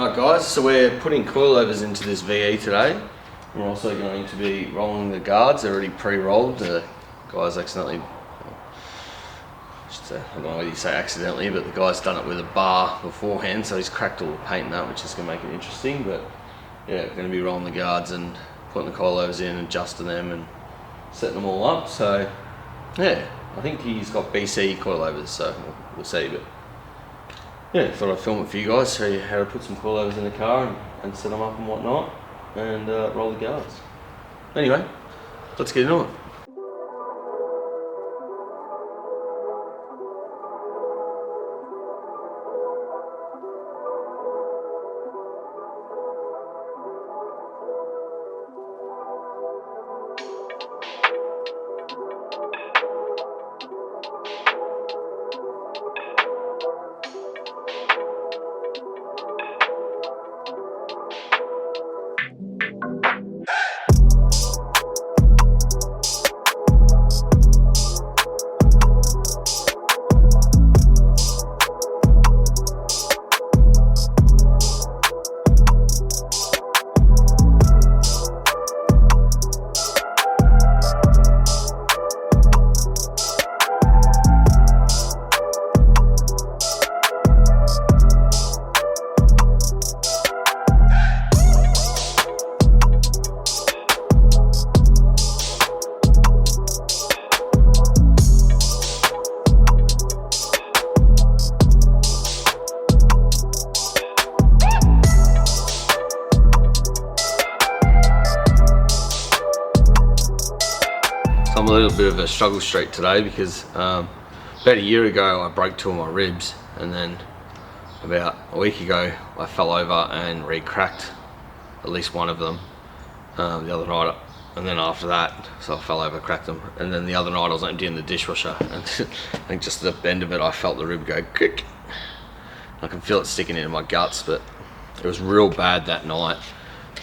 Alright guys, so we're putting coilovers into this VE today. We're also going to be rolling the guards. They're already pre-rolled. The guys accidentally, I don't know whether you say accidentally, but the guy's done it with a bar beforehand, so he's cracked all the paint and that, which is going to make it interesting. But yeah, we're going to be rolling the guards and putting the coilovers in, adjusting them and setting them all up. So yeah, I think he's got BC coilovers, so we'll see. But yeah, thought I'd film it for you guys, show you how to put some coilovers in the car and set them up and whatnot, and roll the guards. Anyway, let's get into it. I'm a little bit of a struggle streak today because about a year ago I broke 2 of my ribs, and then about a week ago I fell over and re-cracked at least one of them the other night, and then after that, so I fell over, cracked them, and then the other night I was emptying the dishwasher and I think just at the end of it I felt the rib go kick. I can feel it sticking into my guts, but it was real bad that night,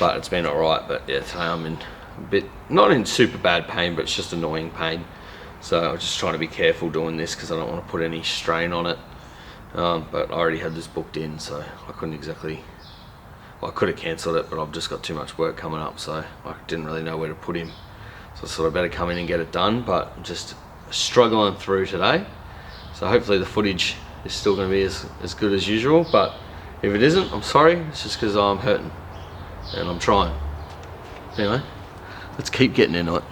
but it's been alright. But yeah, today I'm in a bit, not in super bad pain, but it's just annoying pain. So I'm just trying to be careful doing this because I don't want to put any strain on it. But I already had this booked in, so I couldn't exactly, well, I could have cancelled it, but I've just got too much work coming up, so I didn't really know where to put him. So I thought I better come in and get it done, but I'm just struggling through today. So hopefully the footage is still going to be as good as usual, but if it isn't, I'm sorry. It's just because I'm hurting and I'm trying. Anyway, let's keep getting into it.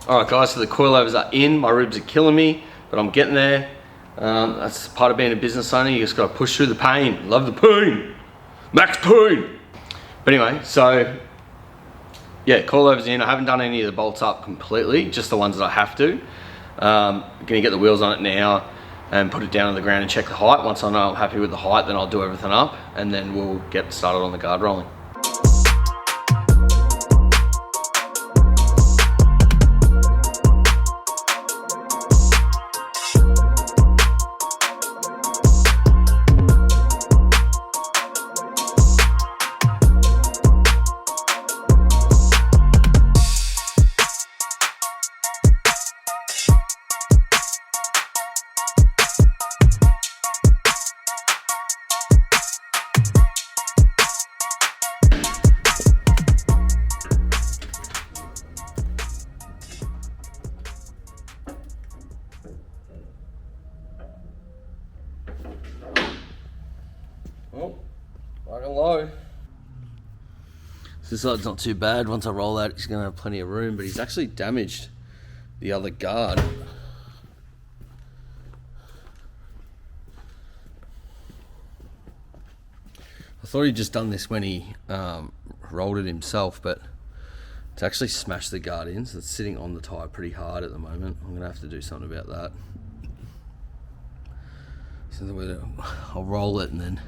Alright guys, so the coilovers are in, my ribs are killing me, but I'm getting there. That's part of being a business owner, you just gotta push through the pain. Love the pain! Max pain! But anyway, so yeah, coilovers in. I haven't done any of the bolts up completely, just the ones that I have to. Gonna get the wheels on it now and put it down on the ground and check the height. Once I know I'm happy with the height, then I'll do everything up and then we'll get started on the guard rolling. Oh, fucking low. So this side's not too bad. Once I roll that, he's gonna have plenty of room, but he's actually damaged the other guard. I thought he'd just done this when he rolled it himself, but it's actually smashed the guard in, so it's sitting on the tyre pretty hard at the moment. I'm gonna have to do something about that. So I'll roll it and then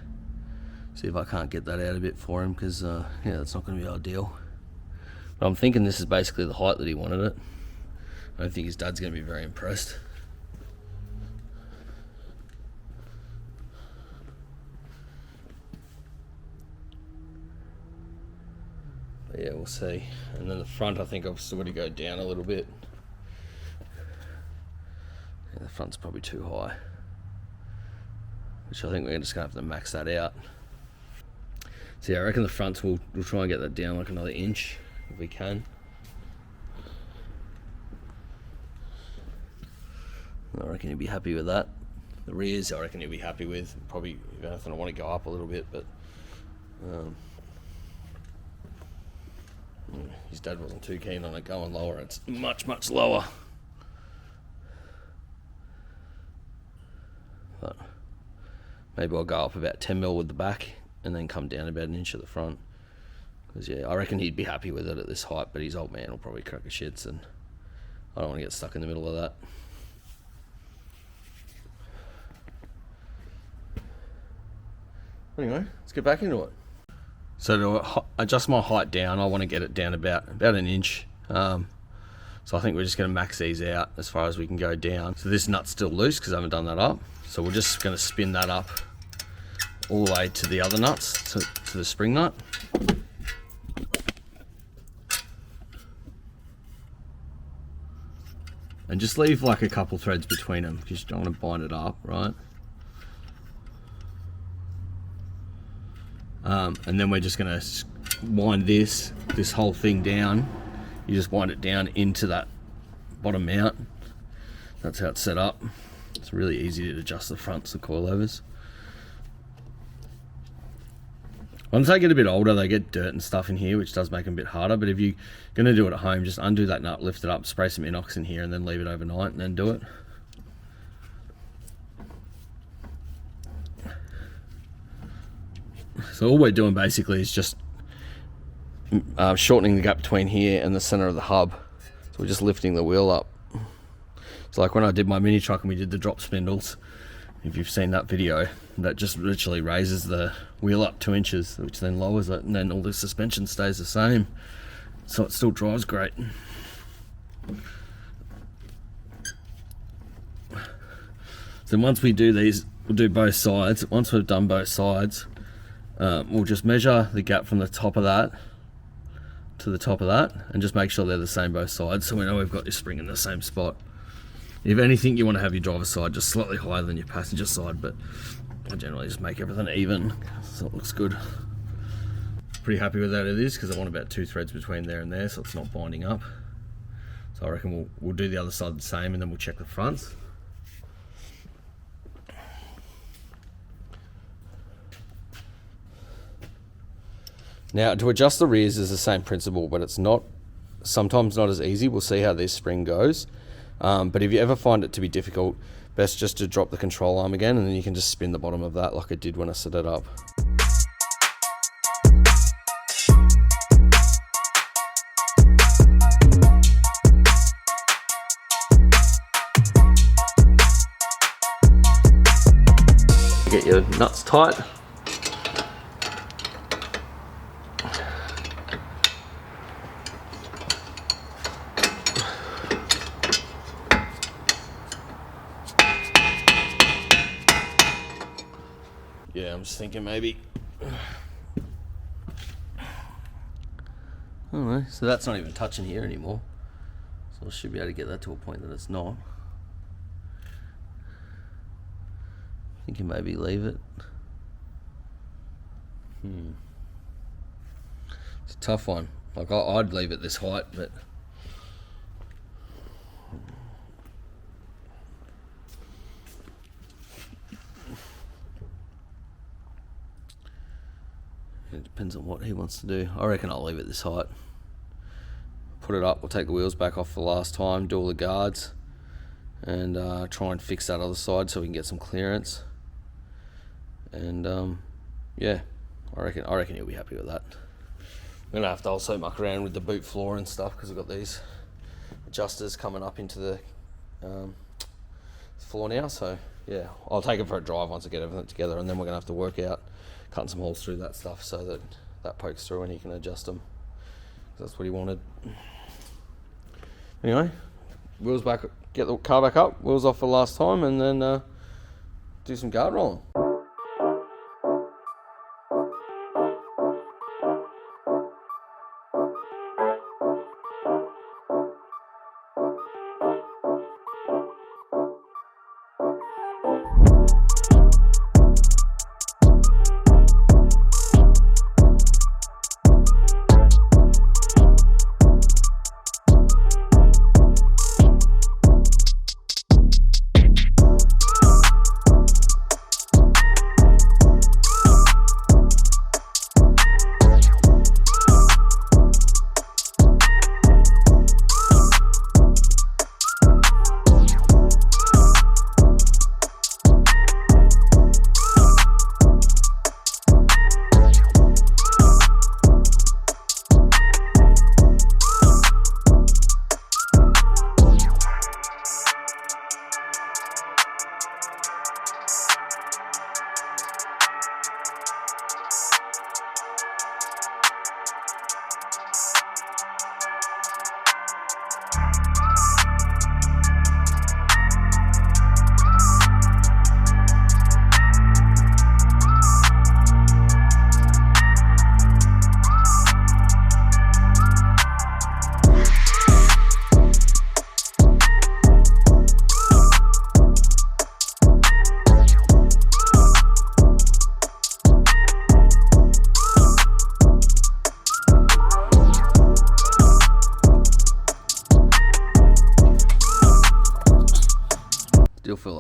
see if I can't get that out a bit for him, because yeah, that's not going to be ideal. But I'm thinking this is basically the height that he wanted it. I don't think his dad's going to be very impressed. But yeah, we'll see. And then the front, I think I've still got to go down a little bit. Yeah, the front's probably too high, which I think we're just going to have to max that out. So yeah, I reckon the fronts we'll try and get that down like another inch if we can. I reckon he'll be happy with that. The rears I reckon he'll be happy with. Probably, if anything, I want to go up a little bit, but his dad wasn't too keen on it going lower. It's much, much lower. But maybe I'll go up about 10 mil with the back and then come down about an inch at the front. Because yeah, I reckon he'd be happy with it at this height, but his old man will probably crack a shits, and I don't want to get stuck in the middle of that. Anyway, let's get back into it. So to adjust my height down, I want to get it down about an inch. So I think we're just going to max these out as far as we can go down. So this nut's still loose because I haven't done that up. So we're just going to spin that up all the way to the other nuts, to the spring nut. And just leave like a couple threads between them because you don't want to bind it up, right? And then we're just going to wind this whole thing down. You just wind it down into that bottom mount. That's how it's set up. It's really easy to adjust the fronts of coilovers. Once they get a bit older, they get dirt and stuff in here, which does make them a bit harder. But if you're going to do it at home, just undo that nut, lift it up, spray some inox in here, and then leave it overnight, and then do it. So all we're doing basically is just shortening the gap between here and the center of the hub. So we're just lifting the wheel up. It's like when I did my mini truck and we did the drop spindles. If you've seen that video, that just literally raises the wheel up 2 inches, which then lowers it, and then all the suspension stays the same. So it still drives great. So once we do these, we'll do both sides. Once we've done both sides, we'll just measure the gap from the top of that to the top of that, and just make sure they're the same both sides, so we know we've got your spring in the same spot. If anything, you want to have your driver's side just slightly higher than your passenger side, but I generally just make everything even so it looks good. Pretty happy with that it is, because I want about 2 threads between there and there, so it's not binding up. So I reckon we'll do the other side the same, and then we'll check the fronts. Now, to adjust the rears is the same principle, but it's sometimes not as easy. We'll see how this spring goes. But if you ever find it to be difficult, best just to drop the control arm again, and then you can just spin the bottom of that like I did when I set it up. Get your nuts tight. Yeah, I'm just thinking maybe, I don't know, so that's not even touching here anymore. So I should be able to get that to a point that it's not. I think you maybe leave it. It's a tough one. Like I'd leave it this height, but it depends on what he wants to do. I reckon I'll leave it this height. Put it up, we'll take the wheels back off for the last time, do all the guards, and try and fix that other side so we can get some clearance. And yeah, I reckon he'll be happy with that. I'm gonna have to also muck around with the boot floor and stuff, because I've got these adjusters coming up into the floor now. So yeah, I'll take it for a drive once I get everything together, and then we're gonna have to work out cutting some holes through that stuff so that that pokes through and he can adjust them. That's what he wanted. Anyway, wheels back, get the car back up, wheels off for the last time, and then do some guard rolling.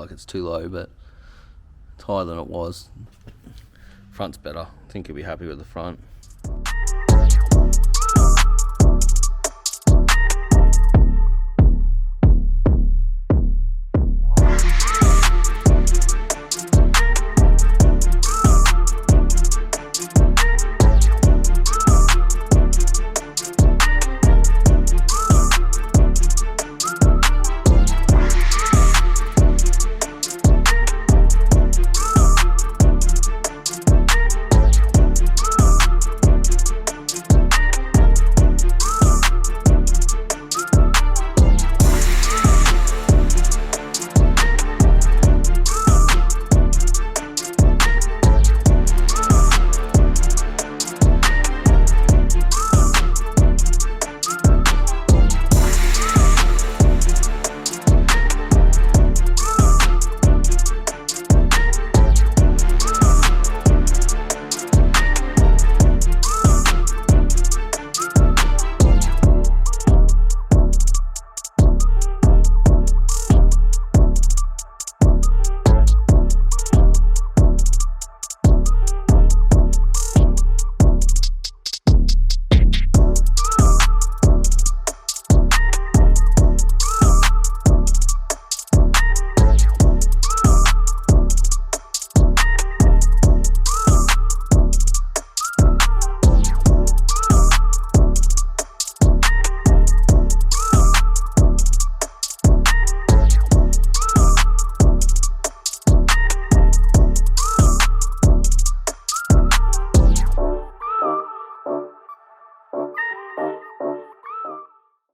like it's too low, but it's higher than it was. Front's better. I think you'll be happy with the front.